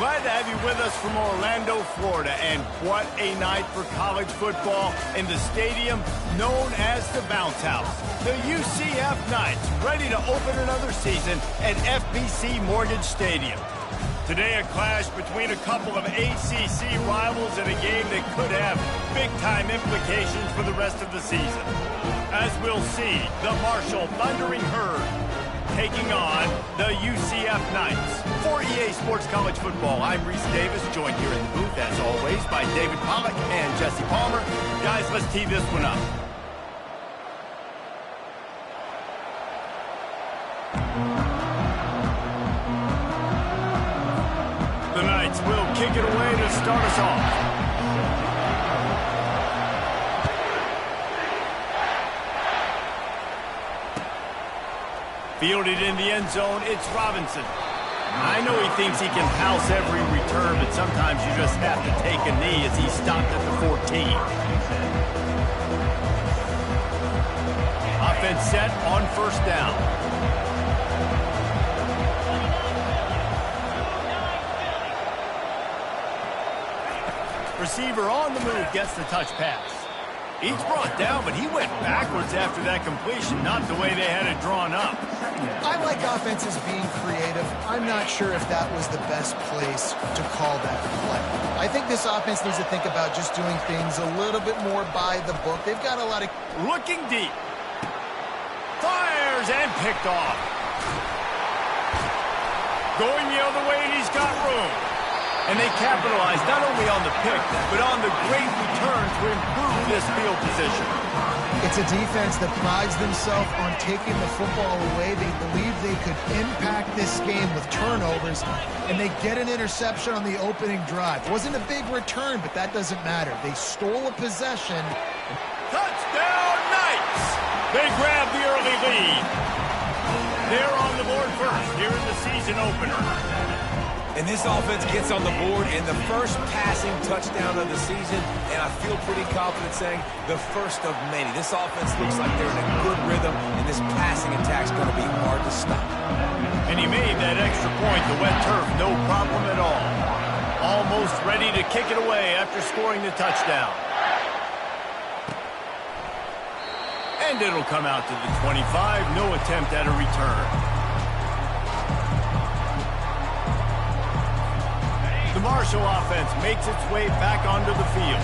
Glad to have you with us from Orlando, Florida. And what a night for college football in the stadium known as the Bounce House. The UCF Knights ready to open another season at FBC Mortgage Stadium. Today, a clash between a couple of ACC rivals in a game that could have big-time implications for the rest of the season. As we'll see, the Marshall Thundering Herd taking on the UCF Knights. For EA Sports College Football, I'm Reese Davis, joined here in the booth, as always, by David Pollack and Jesse Palmer. Guys, let's tee this one up. The Knights will kick it away to start us off. Fielded in the end zone, it's Robinson. I know he thinks he can house every return, but sometimes you just have to take a knee as he stopped at the 14. Offense set on first down. Receiver on the move gets the touch pass. He's brought down, but he went backwards after that completion, not the way they had it drawn up. I like offenses being creative. I'm not sure if that was the best place to call that play. I think this offense needs to think about just doing things a little bit more by the book. They've got a lot of... Looking deep. Fires and picked off. Going the other way, and he's got room. And they capitalize not only on the pick, but on the great return to improve this field position. It's a defense that prides themselves on taking the football away. They believe they could impact this game with turnovers, and they get an interception on the opening drive. It wasn't a big return, but that doesn't matter. They stole a possession. Touchdown, Knights! They grab the early lead. They're on the board first here in the season opener. And this offense gets on the board in the first passing touchdown of the season, and I feel pretty confident saying the first of many. This offense looks like they're in a good rhythm, and this passing attack's going to be hard to stop. And he made that extra point, the wet turf, no problem at all. Almost ready to kick it away after scoring the touchdown. And it'll come out to the 25, no attempt at a return. The Marshall offense makes its way back onto the field.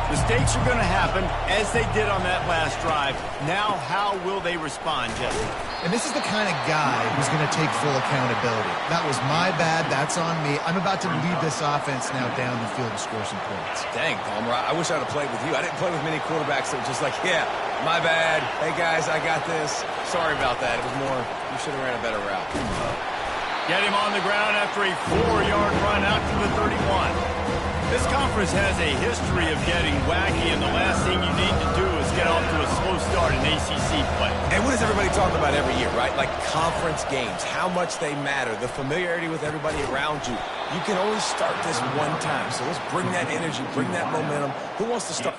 Mistakes are going to happen, as they did on that last drive. Now, how will they respond, Jesse? And this is the kind of guy who's going to take full accountability. That was my bad. That's on me. I'm about to lead this offense now down the field and score some points. Dang, Palmer, I wish I'd have played with you. I didn't play with many quarterbacks that were just like, yeah, my bad. Hey, guys, I got this. Sorry about that. It was more, you should have ran a better route. Get him on the ground after a 4-yard run out to the 31. This conference has a history of getting wacky, and the last thing you need to do is get off to a slow start in ACC play. And what does everybody talk about every year, right? Like conference games, how much they matter, the familiarity with everybody around you. You can only start this one time, so let's bring that energy, bring that momentum. Who wants to start?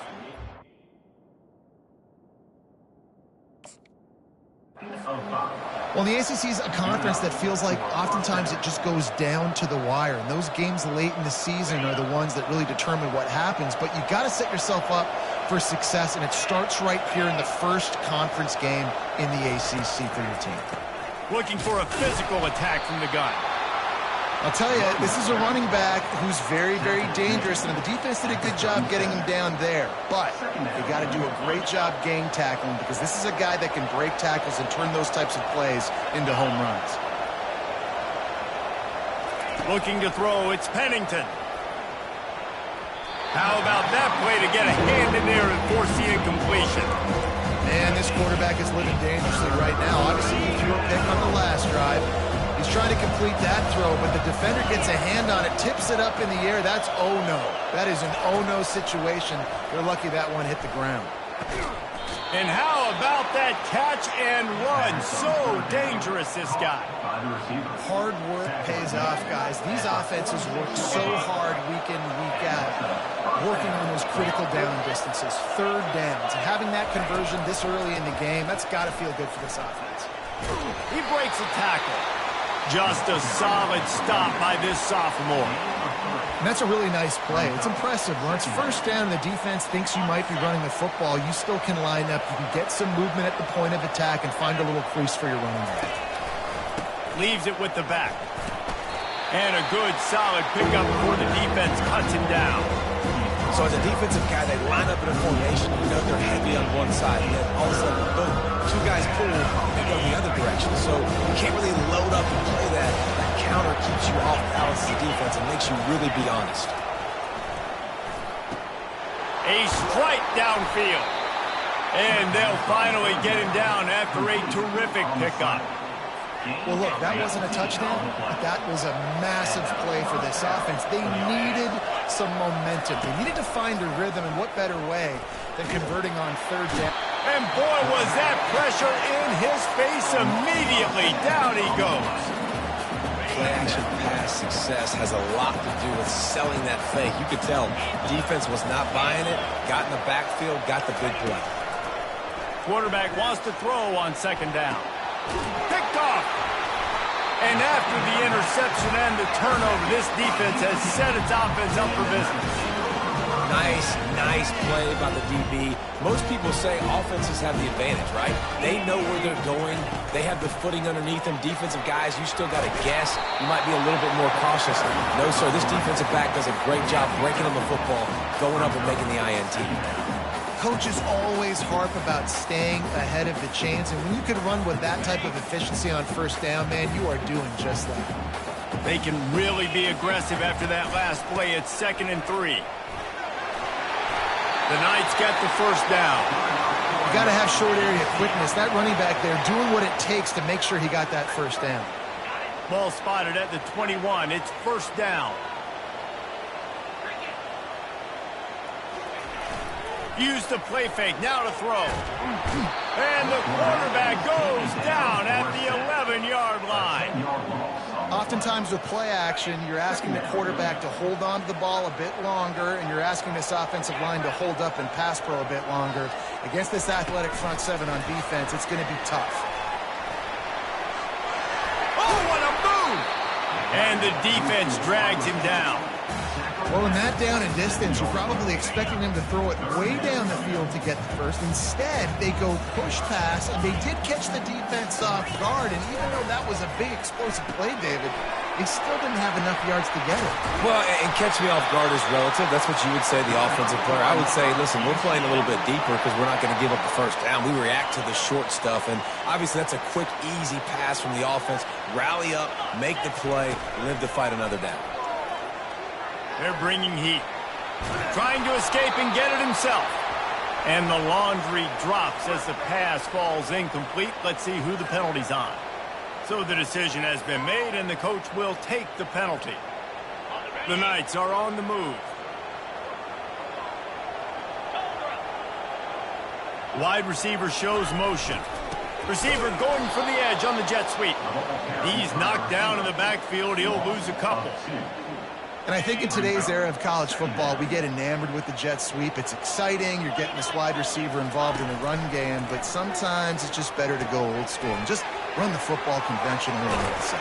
Well, the ACC is a conference that feels like oftentimes it just goes down to the wire. And those games late in the season are the ones that really determine what happens. But you got to set yourself up for success, and it starts right here in the first conference game in the ACC for your team. Looking for a physical attack from the gun. I'll tell you, this is a running back who's very, very dangerous, and the defense did a good job getting him down there. But you got to do a great job gang tackling, because this is a guy that can break tackles and turn those types of plays into home runs. Looking to throw, it's Pennington. How about that play to get a hand in there and force the incompletion? Man, this quarterback is living dangerously right now. Obviously, he threw a pick on the last drive. He's trying to complete that throw, but the defender gets a hand on it, tips it up in the air. That's oh-no. That is an oh-no situation. They're lucky that one hit the ground. And how about that catch and run? So dangerous, this guy. Hard work pays off, guys. These offenses work so hard week in, week out, working on those critical down distances, third downs. And having that conversion this early in the game, that's got to feel good for this offense. He breaks a tackle. Just a solid stop by this sophomore. And that's a really nice play. It's impressive. When it's first down and the defense thinks you might be running the football, you still can line up. You can get some movement at the point of attack and find a little crease for your running back. Leaves it with the back. And a good, solid pickup before the defense cuts him down. So as a defensive guy, they line up in a formation. You know they're heavy on one side. And then all of a sudden, boom, two guys pull and go the other direction. So you can't really load up and play that. That counter keeps you off balance as a defense and makes you really be honest. A strike downfield. And they'll finally get him down after a terrific pickup. Well, look, that wasn't a touchdown, but that was a massive play for this offense. They needed some momentum. They needed to find a rhythm, and what better way than converting on third down. And boy, was that pressure in his face immediately. Down he goes. Play-action pass success has a lot to do with selling that fake. You could tell defense was not buying it, got in the backfield, got the big play. Quarterback wants to throw on second down. Picked off. And after the interception and the turnover, this defense has set its offense up for business. Nice play by the DB. Most people say offenses have the advantage, right? They know where they're going. They have the footing underneath them. Defensive guys, you still got to guess. You might be a little bit more cautious. No, sir, this defensive back does a great job breaking on the football, going up and making the INT. Coaches always harp about staying ahead of the chains, and when you can run with that type of efficiency on first down, man, you are doing just that. They can really be aggressive after that last play. It's 2nd and 3. The Knights get the first down. You got to have short area quickness. That running back there doing what it takes to make sure he got that first down. Ball spotted at the 21. It's first down. Use the play fake, now to throw. And the quarterback goes down at the 11-yard line. Oftentimes with play action, you're asking the quarterback to hold on to the ball a bit longer, and you're asking this offensive line to hold up and pass pro a bit longer. Against this athletic front seven on defense, it's going to be tough. Oh, what a move! And the defense drags him down. Well, in that down and distance, you're probably expecting them to throw it way down the field to get the first. Instead, they go push pass, and they did catch the defense off guard. And even though that was a big explosive play, David, they still didn't have enough yards to get it. Well, and catch me off guard is relative. That's what you would say, the offensive player. I would say, listen, we're playing a little bit deeper because we're not going to give up the first down. We react to the short stuff, and obviously that's a quick, easy pass from the offense. Rally up, make the play, live to fight another down. They're bringing heat. Trying to escape and get it himself. And the laundry drops as the pass falls incomplete. Let's see who the penalty's on. So the decision has been made, and the coach will take the penalty. The Knights are on the move. Wide receiver shows motion. Receiver going for the edge on the jet sweep. He's knocked down in the backfield. He'll lose a couple. And I think in today's era of college football, we get enamored with the jet sweep. It's exciting. You're getting this wide receiver involved in the run game, but sometimes it's just better to go old school and just run the football conventionally on the other side.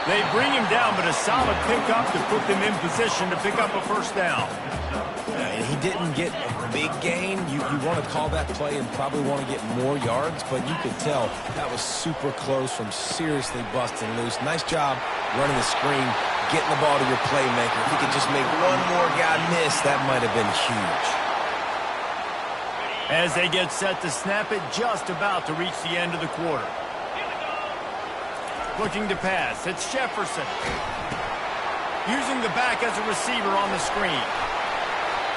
They bring him down, but a solid pickup to put them in position to pick up a first down. He didn't get a big gain. You want to call that play and probably want to get more yards, but you could tell that was super close from seriously busting loose. Nice job running the screen, getting the ball to your playmaker. If he could just make one more guy miss, that might have been huge. As they get set to snap it, just about to reach the end of the quarter. Looking to pass, it's Jefferson. Using the back as a receiver on the screen.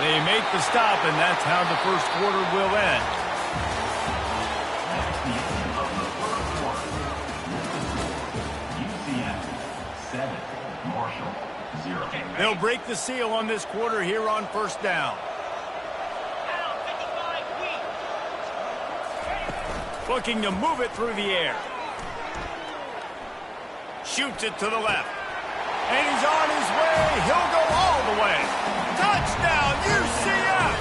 They make the stop, and that's how the first quarter will end. They'll break the seal on this quarter here on first down. Looking to move it through the air. Shoots it to the left. And he's on his way. He'll go all the way. Touchdown, UCF!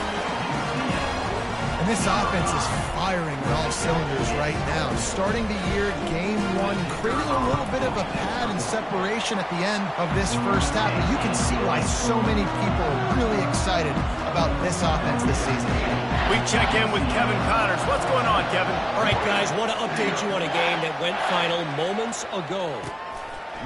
And this offense is firing on all cylinders right now. Starting the year, game one, creating a little bit of a pad and separation at the end of this first half. But you can see why so many people are really excited about this offense this season. We check in with Kevin Connors. What's going on, Kevin? All right, guys, want to update you on a game that went final moments ago.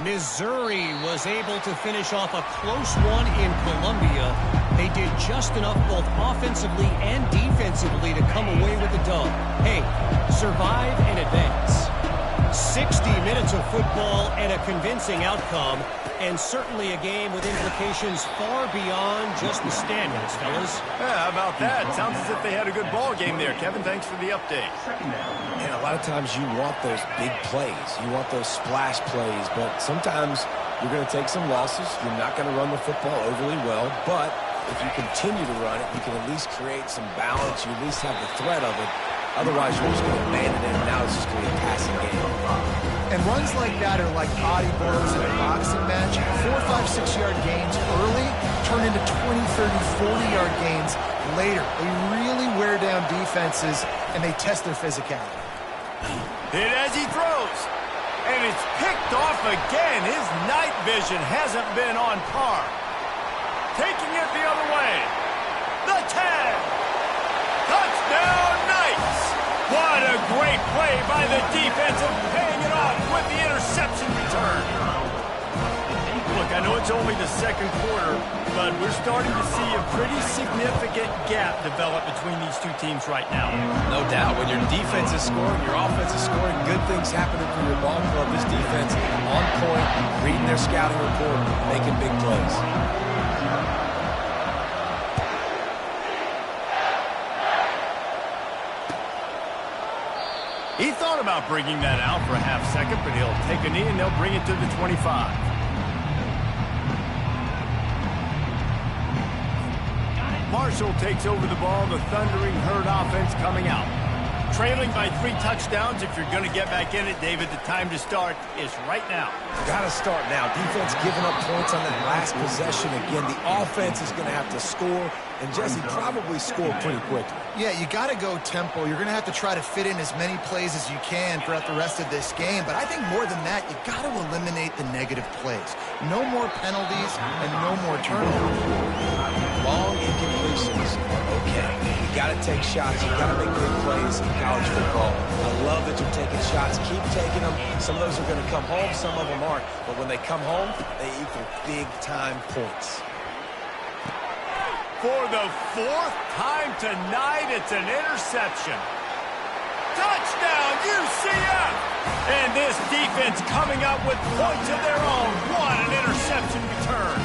Missouri was able to finish off a close one in Columbia. They did just enough both offensively and defensively to come away with the dub. Hey, survive and advance. 60 minutes of football and a convincing outcome, and certainly a game with implications far beyond just the standings, fellas. Yeah, how about that? Sounds as if they had a good ball game there. Kevin, thanks for the update. And a lot of times you want those big plays. You want those splash plays, but sometimes you're going to take some losses. You're not going to run the football overly well, but if you continue to run it, you can at least create some balance. You at least have the threat of it. Otherwise, you're just going to abandon it, and now it's just going to be a passing game. And runs like that are like body blows in a boxing match. 4, 5, 6-yard gains early turn into 20, 30, 40-yard gains later. They really wear down defenses, and they test their physicality. Hit as he throws. And it's picked off again. His night vision hasn't been on par. Taking it the other way. The tag. Touchdown, Knights. What a great play by the defense and paying it off with the interception return. Look, I know it's only the second quarter, but we're starting to see a pretty significant gap develop between these two teams right now. No doubt. When your defense is scoring, your offense is scoring, good things happening for your ball club. This defense on point, reading their scouting report, making big plays. He thought about bringing that out for a half second, but he'll take a knee and they'll bring it to the 25. Marshall takes over the ball, the Thundering Herd offense coming out. Trailing by 3 touchdowns. If you're going to get back in it, David, the time to start is right now. Got to start now. Defense giving up points on that last possession. Again, the offense is going to have to score, and Jesse probably score pretty quickly. Yeah, you got to go tempo. You're going to have to try to fit in as many plays as you can throughout the rest of this game. But I think more than that, you got to eliminate the negative plays. No more penalties and no more turnovers. Long incompletions are okay. You got to take shots. You got to make big plays in college football. I love that you're taking shots. Keep taking them. Some of those are going to come home. Some of them aren't. But when they come home, they equal big-time points. For the 4th time tonight, it's an interception. Touchdown, UCF! And this defense coming up with points of their own. What an interception return.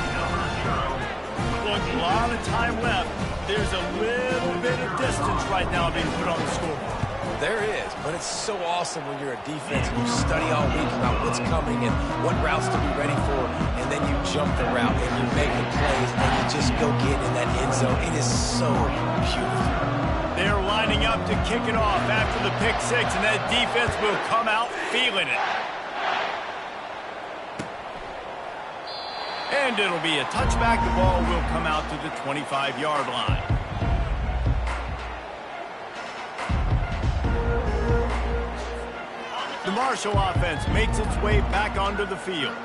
Look, a lot of time left. There's a little bit of distance right now being put on the scoreboard. There is, but it's so awesome when you're a defense and you study all week about what's coming and what routes to be ready for, and then you jump the route and you make the plays and you just go get in that end zone. It is so beautiful. They're lining up to kick it off after the pick 6, and that defense will come out feeling it. And it'll be a touchback. The ball will come out to the 25-yard line. The Marshall offense makes its way back onto the field.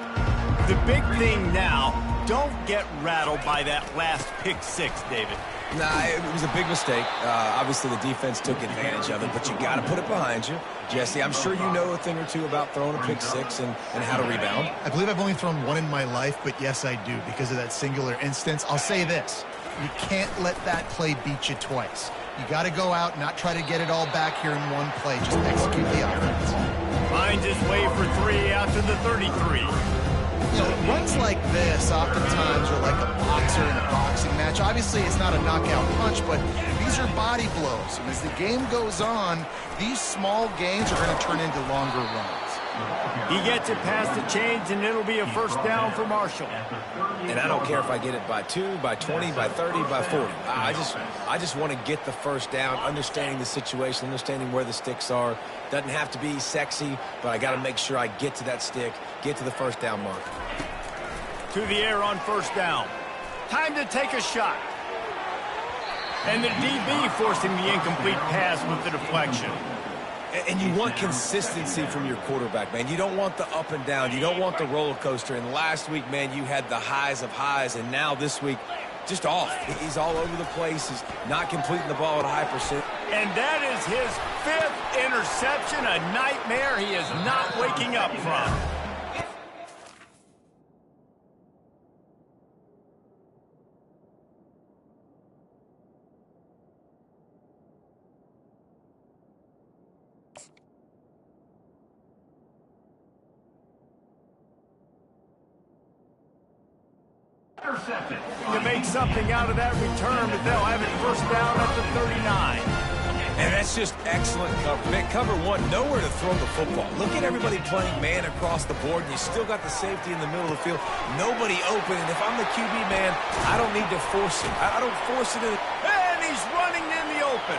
The big thing now, don't get rattled by that last pick 6, David. Nah, it was a big mistake. Obviously, the defense took advantage of it, but you got to put it behind you. Jesse, I'm sure you know a thing or two about throwing a pick 6 and how to rebound. I believe I've only thrown one in my life, but yes, I do because of that singular instance. I'll say this. You can't let that play beat you twice. You got to go out, not try to get it all back here in one play. Just execute the offense. Finds his way for 3 after the 33. You know, runs like this oftentimes are like a boxer in a boxing match. Obviously, it's not a knockout punch, but these are body blows. And as the game goes on, these small gains are going to turn into longer runs. He gets it past the chains, and it'll be a first down for Marshall. And I don't care if I get it by 2, by 20, by 30, by 40. I just want to get the first down, understanding the situation, understanding where the sticks are. Doesn't have to be sexy, but I got to make sure I get to that stick, get to the first down mark. To the air on first down. Time to take a shot. And the DB forcing the incomplete pass with the deflection. And you want consistency from your quarterback, man. You don't want the up and down. You don't want the roller coaster. And last week, man, you had the highs of highs. And now this week, just off. He's all over the place. He's not completing the ball at a high percent. And that is his 5th interception, a nightmare he is not waking up from. To make something out of that return, but they'll have it first down at the 39. And that's just excellent cover. Man, cover one, nowhere to throw the football. Look at everybody playing man across the board, and you still got the safety in the middle of the field. Nobody open, and if I'm the QB, man, I don't need to force it. I don't force it in. And he's running in the open.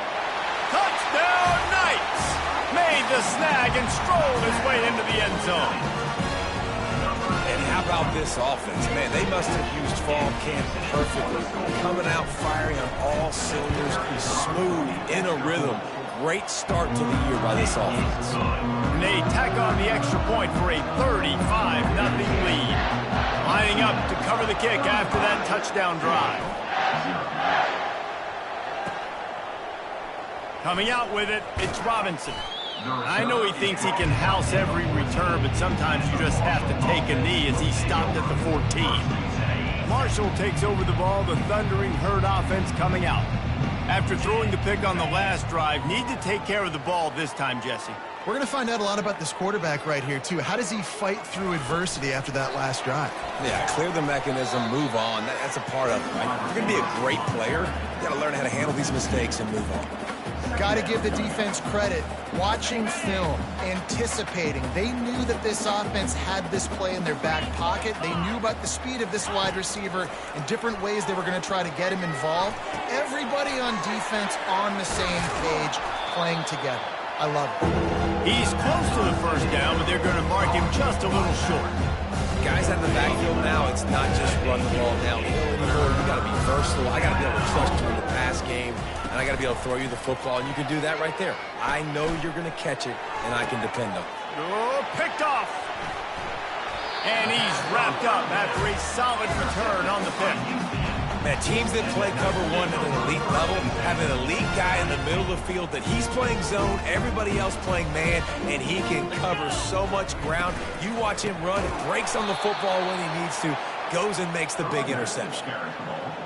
Touchdown, Knights! Made the snag and strolled his way into the end zone. And how about this offense? Man, they must have used fall camp perfectly. Coming out firing on all cylinders, smooth, in a rhythm. Great start to the year by this offense. And they tack on the extra point for a 35-0 lead. Lining up to cover the kick after that touchdown drive. Coming out with it, it's Robinson. I know he thinks he can house every return, but sometimes you just have to take a knee as he stopped at the 14. Marshall takes over the ball, the Thundering Herd offense coming out. After throwing the pick on the last drive, need to take care of the ball this time, Jesse. We're going to find out a lot about this quarterback right here, too. How does he fight through adversity after that last drive? Yeah, clear the mechanism, move on. That's a part of it, right? If you're going to be a great player, you got to learn how to handle these mistakes and move on. Got to give the defense credit. Watching film, anticipating. They knew that this offense had this play in their back pocket. They knew about the speed of this wide receiver and different ways they were going to try to get him involved. Everybody on defense on the same page, playing together. I love it. He's close to the first down, but they're going to mark him just a little short. Guys out in the backfield now, it's not just run the ball downhill anymore. You got to be versatile. I got to be able to trust you in the pass game, and I got to be able to throw you the football, and you can do that right there. I know you're going to catch it, and I can depend on it. Oh, picked off. And he's wrapped up after a solid return on the pick. Man, teams that play cover one at an elite level have an elite guy in the middle of the field that he's playing zone, everybody else playing man, and he can cover so much ground. You watch him run, breaks on the football when he needs to, goes and makes the big interception.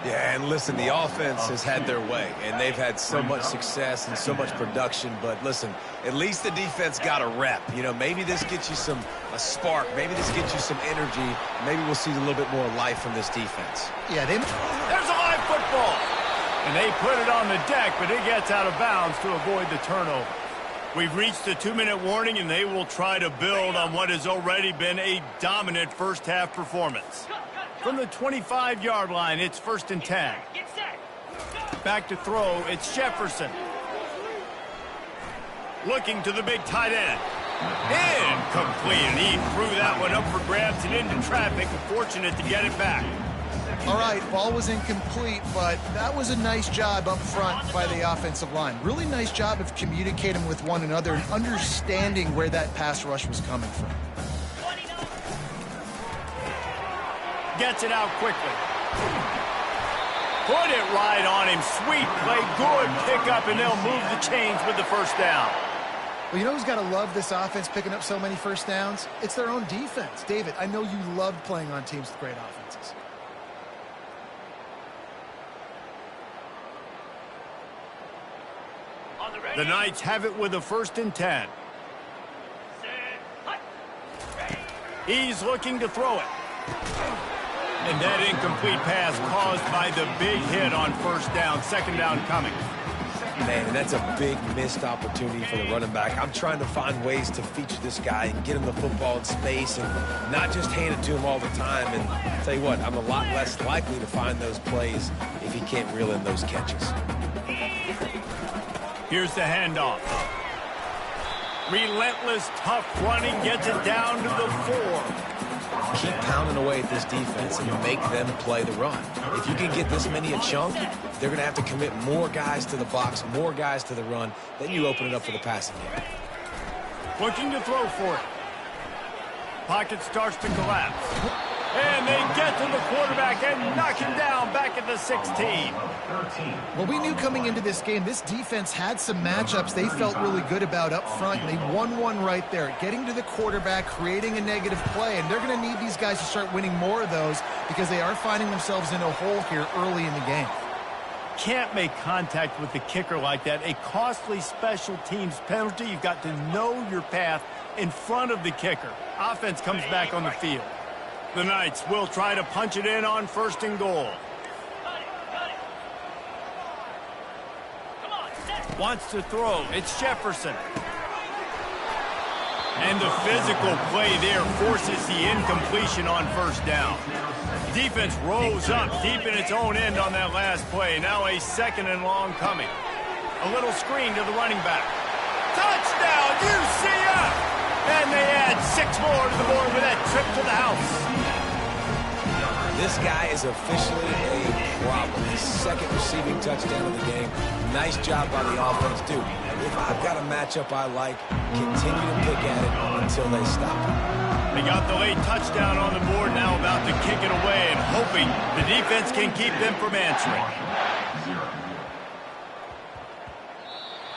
Yeah, and listen, the offense has had their way, and they've had so much success and so much production, but listen, at least the defense got a rep. You know, maybe this gets you a spark. Maybe this gets you some energy. Maybe we'll see a little bit more life from this defense. Yeah, there's a live football. And they put it on the deck, but it gets out of bounds to avoid the turnover. We've reached the 2-minute warning, and they will try to build on what has already been a dominant first-half performance. From the 25-yard line, it's 1st and 10. Back to throw, it's Jefferson. Looking to the big tight end. Incomplete, and he threw that one up for grabs and into traffic. Fortunate to get it back. All right, ball was incomplete, but that was a nice job up front by the offensive line. Really nice job of communicating with one another and understanding where that pass rush was coming from. Gets it out quickly. Put it right on him. Sweet play, good pickup, and they'll move the chains with the first down. Well, you know who's got to love this offense picking up so many first downs? It's their own defense. David, I know you love playing on teams with great offenses. The Knights have it with a 1st and 10. He's looking to throw it. And that incomplete pass caused by the big hit on first down. 2nd down coming. Man, and that's a big missed opportunity for the running back. I'm trying to find ways to feature this guy and get him the football in space and not just hand it to him all the time. And I'll tell you what, I'm a lot less likely to find those plays if he can't reel in those catches. Here's the handoff. Relentless, tough running gets it down to the 4. keep pounding away at this defense and make them play the run. If you can get this many a chunk, they're going to have to commit more guys to the box, more guys to the run. Then you open it up for the passing game. Looking to throw for it. Pocket starts to collapse. And they get to the quarterback and knock him down back at the 16. Well, we knew coming into this game, this defense had some matchups they felt really good about up front, and they won one right there, getting to the quarterback, creating a negative play, and they're going to need these guys to start winning more of those because they are finding themselves in a hole here early in the game. Can't make contact with the kicker like that. A costly special teams penalty. You've got to know your path in front of the kicker. Offense comes back on the field. The Knights will try to punch it in on 1st and goal. Wants to throw. It's Jefferson. And the physical play there forces the incompletion on 1st down. Defense rolls up deep in its own end on that last play. Now a 2nd and long coming. A little screen to the running back. Touchdown, UCF! And they add 6 more to the board with that trip to the house. This guy is officially a problem. His 2nd receiving touchdown of the game. Nice job by the offense, too. If I've got a matchup I like, continue to pick at it until they stop. They got the late touchdown on the board, now about to kick it away and hoping the defense can keep them from answering.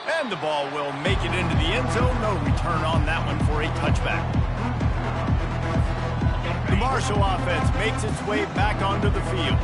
And the ball will make it into the end zone. No return on that one for a touchback. The Marshall offense makes its way back onto the field.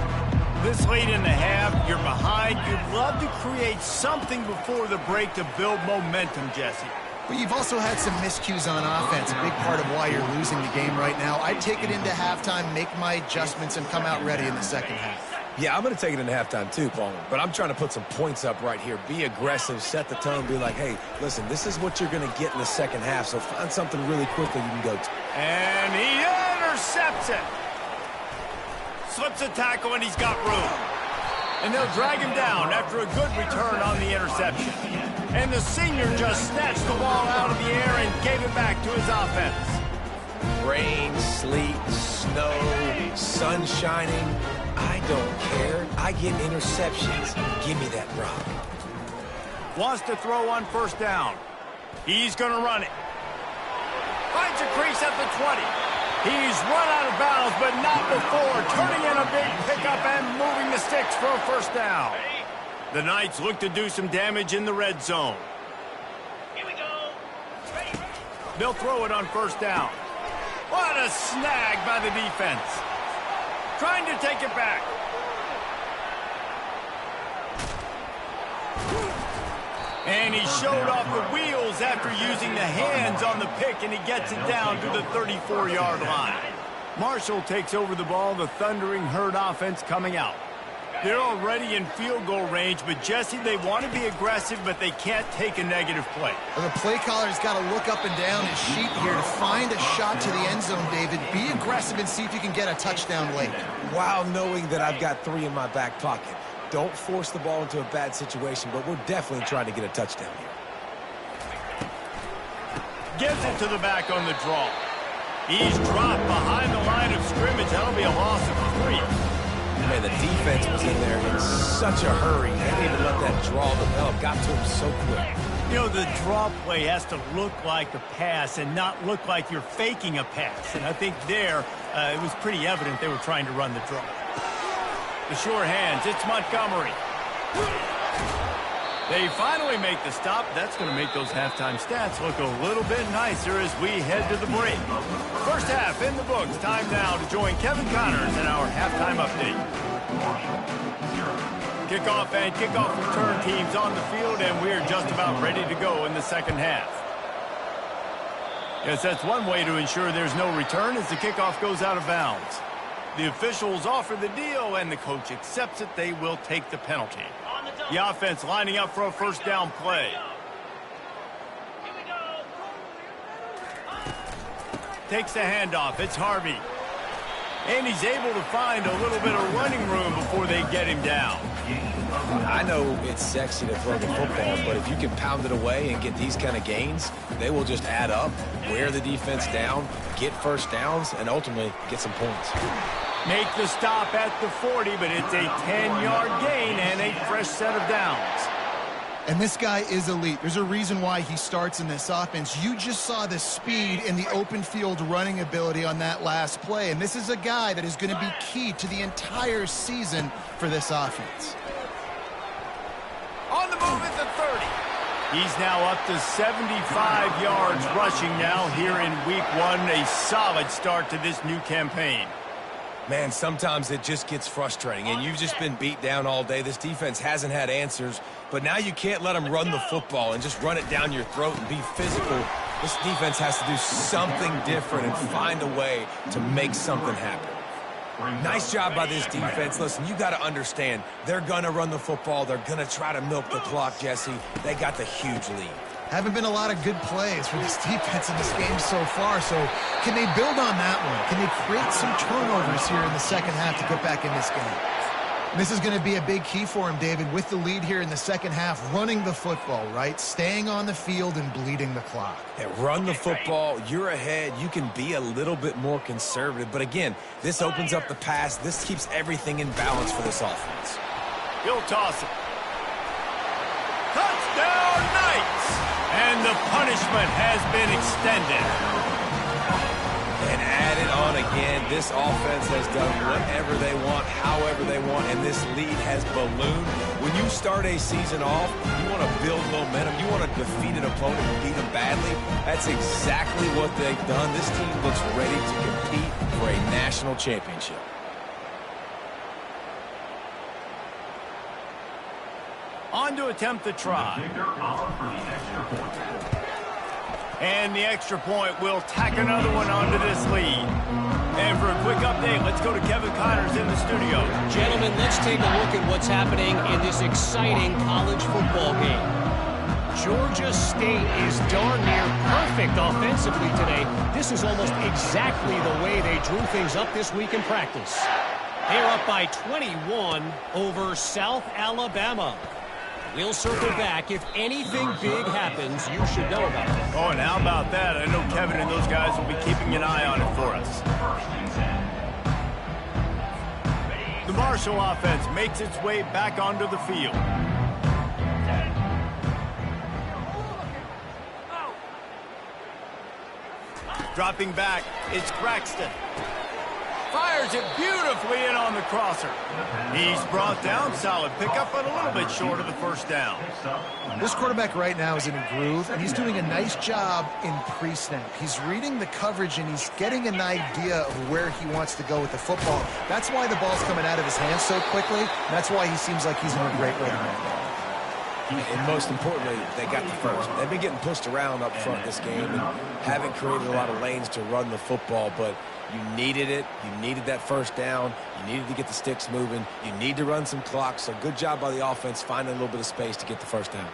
This late in the half, you're behind. You'd love to create something before the break to build momentum, Jesse. But you've also had some miscues on offense, a big part of why you're losing the game right now. I'd take it into halftime, make my adjustments, and come out ready in the 2nd half. Yeah, I'm going to take it into halftime too, Paul. But I'm trying to put some points up right here. Be aggressive, set the tone, be like, hey, listen, this is what you're going to get in the 2nd half, so find something really quickly you can go to. And he intercepts it. Slips a tackle, and he's got room. And they'll drag him down after a good return on the interception. And the senior just snatched the ball out of the air and gave it back to his offense. Rain, sleet, snow, sun shining. I don't care. I get interceptions. Give me that rock. Wants to throw on 1st down. He's going to run it. Finds a crease at the 20. He's run out of bounds, but not before turning in a big pickup and moving the sticks for a 1st down. The Knights look to do some damage in the red zone. Here we go. Ready. They'll throw it on 1st down. What a snag by the defense. Trying to take it back. And he showed off the wheels after using the hands on the pick, and he gets it down to the 34-yard line. Marshall takes over the ball, the Thundering Herd offense coming out. They're already in field goal range, but Jesse, they want to be aggressive, but they can't take a negative play. Well, the play caller's got to look up and down his sheet here to find a shot to the end zone, David. Be aggressive and see if you can get a touchdown late. While knowing that I've got 3 in my back pocket. Don't force the ball into a bad situation, but we're definitely trying to get a touchdown here. Gives it to the back on the draw. He's dropped behind the line of scrimmage. That'll be a loss of 3. Man, the defense was in there in such a hurry. They didn't even let that draw develop. Got to him so quick. You know, the draw play has to look like a pass and not look like you're faking a pass. And I think there, it was pretty evident they were trying to run the draw. The sure hands, it's Montgomery. They finally make the stop. That's going to make those halftime stats look a little bit nicer as we head to the break. 1st half in the books. Time now to join Kevin Connors in our halftime update. Kickoff and kickoff return teams on the field, and we're just about ready to go in the 2nd half. Yes, that's one way to ensure there's no return as the kickoff goes out of bounds. The officials offer the deal, and the coach accepts it. They will take the penalty. The offense lining up for a 1st down play. Takes the handoff. It's Harvey. And he's able to find a little bit of running room before they get him down. I know it's sexy to throw the football, but if you can pound it away and get these kind of gains, they will just add up, wear the defense down, get first downs, and ultimately get some points. Make the stop at the 40, but it's a 10-yard gain and a fresh set of downs. And this guy is elite. There's a reason why he starts in this offense. You just saw the speed and the open field running ability on that last play. And this is a guy that is going to be key to the entire season for this offense. On the move at the 30. He's now up to 75 yards rushing now here in week 1. A solid start to this new campaign. Man, sometimes it just gets frustrating, and you've just been beat down all day. This defense hasn't had answers, but now you can't let them run the football and just run it down your throat and be physical. This defense has to do something different and find a way to make something happen. Nice job by this defense. Listen, you got to understand, they're going to run the football. They're going to try to milk the clock, Jesse. They got the huge lead. Haven't been a lot of good plays for this defense in this game so far, so can they build on that one? Can they create some turnovers here in the second half to get back in this game? This is going to be a big key for him, David, with the lead here in the second half, running the football, right? Staying on the field and bleeding the clock. Yeah, run the football, you're ahead, you can be a little bit more conservative, but again, this opens up the pass, this keeps everything in balance for this offense. He'll toss it. Touchdown, Knights! And the punishment has been extended. And added on again, this offense has done whatever they want, however they want, and this lead has ballooned. When you start a season off, you want to build momentum. You want to defeat an opponent and beat them badly. That's exactly what they've done. This team looks ready to compete for a national championship. On to attempt the try. And the extra point will tack another one onto this lead. And for a quick update, let's go to Kevin Connors in the studio. Gentlemen, let's take a look at what's happening in this exciting college football game. Georgia State is darn near perfect offensively today. This is almost exactly the way they drew things up this week in practice. They're up by 21 over South Alabama. We'll circle back. If anything big happens, you should know about it. Oh, and how about that? I know Kevin and those guys will be keeping an eye on it for us. The Marshall offense makes its way back onto the field. Dropping back, it's Braxton. Fires it beautifully in on the crosser. He's brought down, solid pickup, but a little bit short of the first down. This quarterback right now is in a groove, and he's doing a nice job in pre-snap. He's reading the coverage, and he's getting an idea of where he wants to go with the football. That's why the ball's coming out of his hands so quickly. That's why he seems like he's in a great rhythm right now. And most importantly, they got the first. They've been getting pushed around up front this game and haven't created a lot of lanes to run the football, but you needed it. You needed that first down. You needed to get the sticks moving. You need to run some clock. So good job by the offense finding a little bit of space to get the first down.